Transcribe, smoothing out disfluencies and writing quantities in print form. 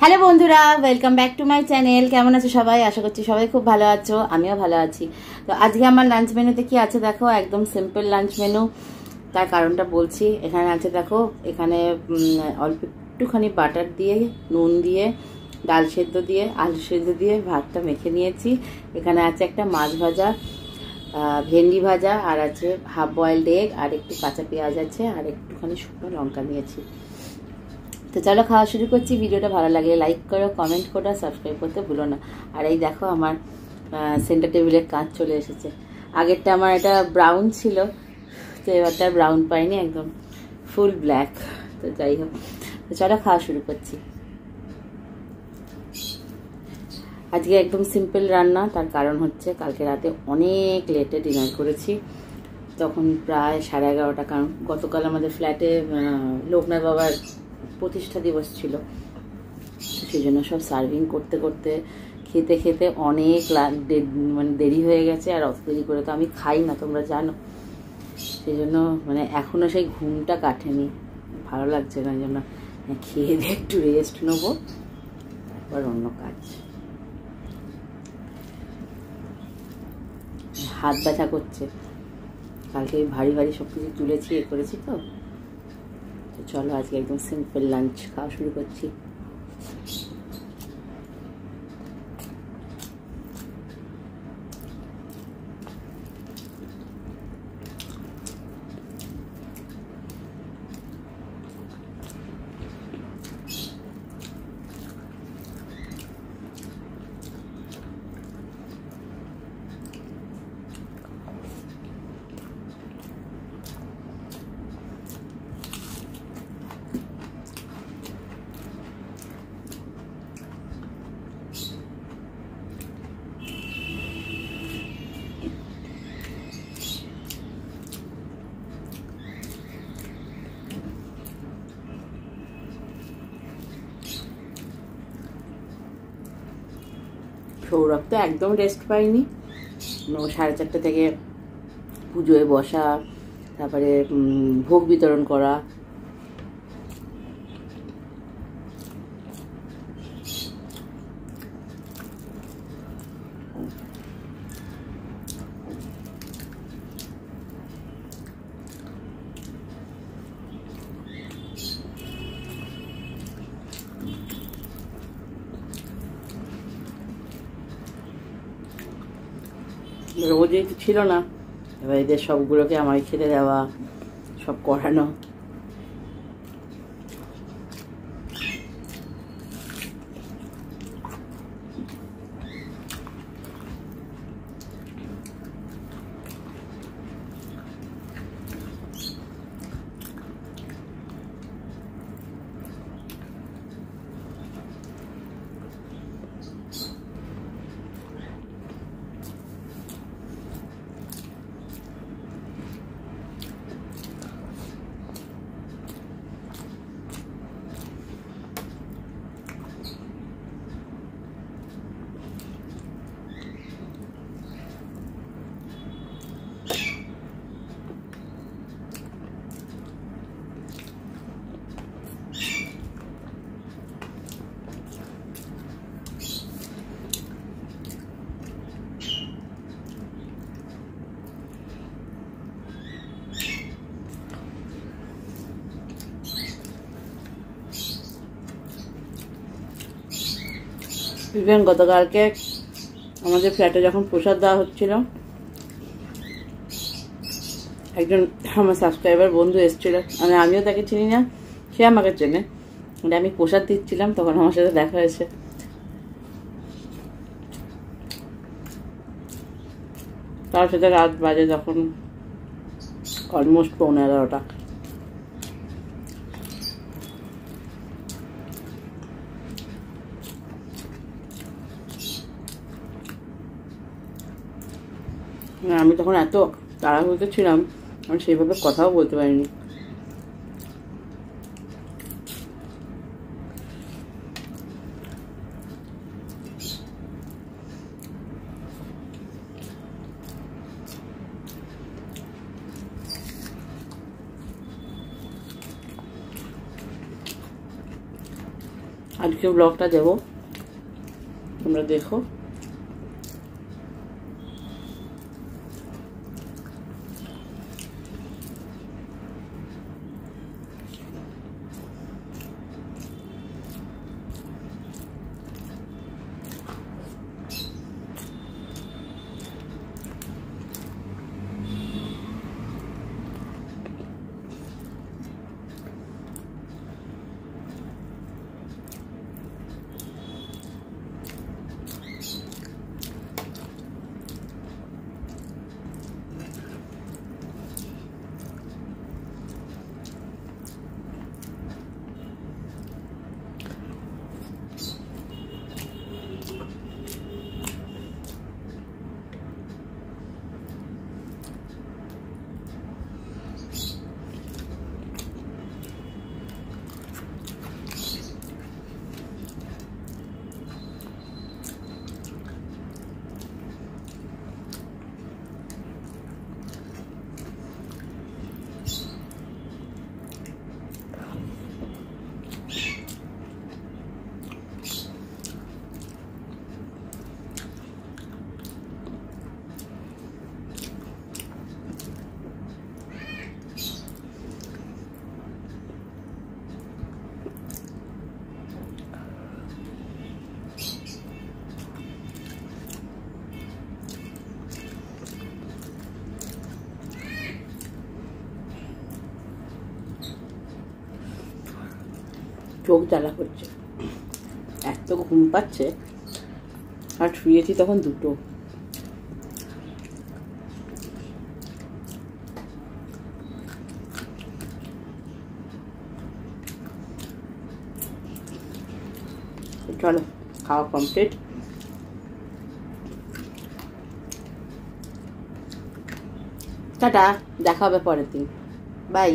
Hello বন্ধুরা, welcome back to my channel. কেমন আছো সবাই? আশা করছি সবাই খুব ভালো আছো, আমিও ভালো আছি। তো আজকে আমার লাঞ্চ মেনুতে কি আছে দেখো, একদম সিম্পল লাঞ্চ মেনু। তার কারণটা বলছি। এখানে আছে দেখো, এখানে অল্প একটুখানি বাটার দিয়ে, নুন দিয়ে, ডাল সেদ্ধ দিয়ে, আলু সেদ্ধ দিয়ে ভাতটা মেখে নিয়েছি। এখানে আছে একটা মাছ ভাজা, ভেন্ডি ভাজা, আর আছে হাফ বয়েলড এগ, আর একটু কাঁচা পেঁয়াজ আছে, আর একটুখানি শুকনো লঙ্কা নিয়েছি। তো চলো খাওয়া শুরু করছি। ভিডিওটা ভালো লাগলে লাইক করো, কমেন্ট করো, সাবস্ক্রাইব করতে ভুলো না। আর এই দেখো আমার সেন্টার টেবিলের কাঁচ চলে এসেছে। আগেরটা আমার এটা ব্রাউন ছিল, তো এবারটা ব্রাউন পাইনি, একদম ফুল ব্ল্যাক। তো যাই হোক, তো চলো খাওয়া শুরু করছি। আজকে একদম সিম্পল রান্না। তার কারণ হচ্ছে কালকে রাতে অনেক লেটে ডিনার করেছি, তখন প্রায় 11:30। কারণ গতকাল আমাদের ফ্ল্যাটে লোকনাথ বাবার প্রতিষ্ঠা দিবস ছিল, সেই জন্য সব সার্ভিং করতে করতে খেতে খেতে অনেক মানে দেরি হয়ে গেছে। আর অত দেরি করে তো আমি খাই না, তোমরা জানো। সেই জন্য মানে এখনও সেই ঘুমটা কাটেনি, ভালো লাগছে না। এই জন্য খেয়ে দিয়ে একটু রেস্ট নেবো, তারপর অন্য কাজ। হাত ব্যথা করছে, কালকে ভারী ভারী সব কিছু তুলেছি, করেছি। তো চলো আজকে একদম সিম্পল লাঞ্চ খাওয়া শুরু করছি। সৌরভ তো একদম রেস্ট পাইনি। 4:30 থেকে পুজোয় বসা, তারপরে ভোগ বিতরণ করা। রোজ এই ছিল না, এবার এদের সবগুলোকে আমায় খেতে দেওয়া, সব করানো। ইভেন গতকালকে আমাদের ফ্ল্যাটে যখন প্রসাদ দেওয়া হচ্ছিল, একজন আমার সাবস্ক্রাইবার বন্ধু এসেছিল, মানে আমিও তাকে চিনি না, সে আমাকে চেনে। মানে আমি প্রসাদ দিচ্ছিলাম, তখন আমার সাথে দেখা হয়েছে। তার সাথে রাত বাজে তখন অলমোস্ট 11:15। আমি তখন এত তাড়াহুড়োতে ছিলাম, আমি সেইভাবে কথাও বলতে পারিনি। আজকে ব্লগটা দেবো, তোমরা দেখো। চোখ জ্বালা করছে, এত ঘুম পাচ্ছে। আর শুয়েছি তখন 2টো। চলো খাওয়া কমপ্লিট। টাটা, দেখা হবে পরের দিন। বাই।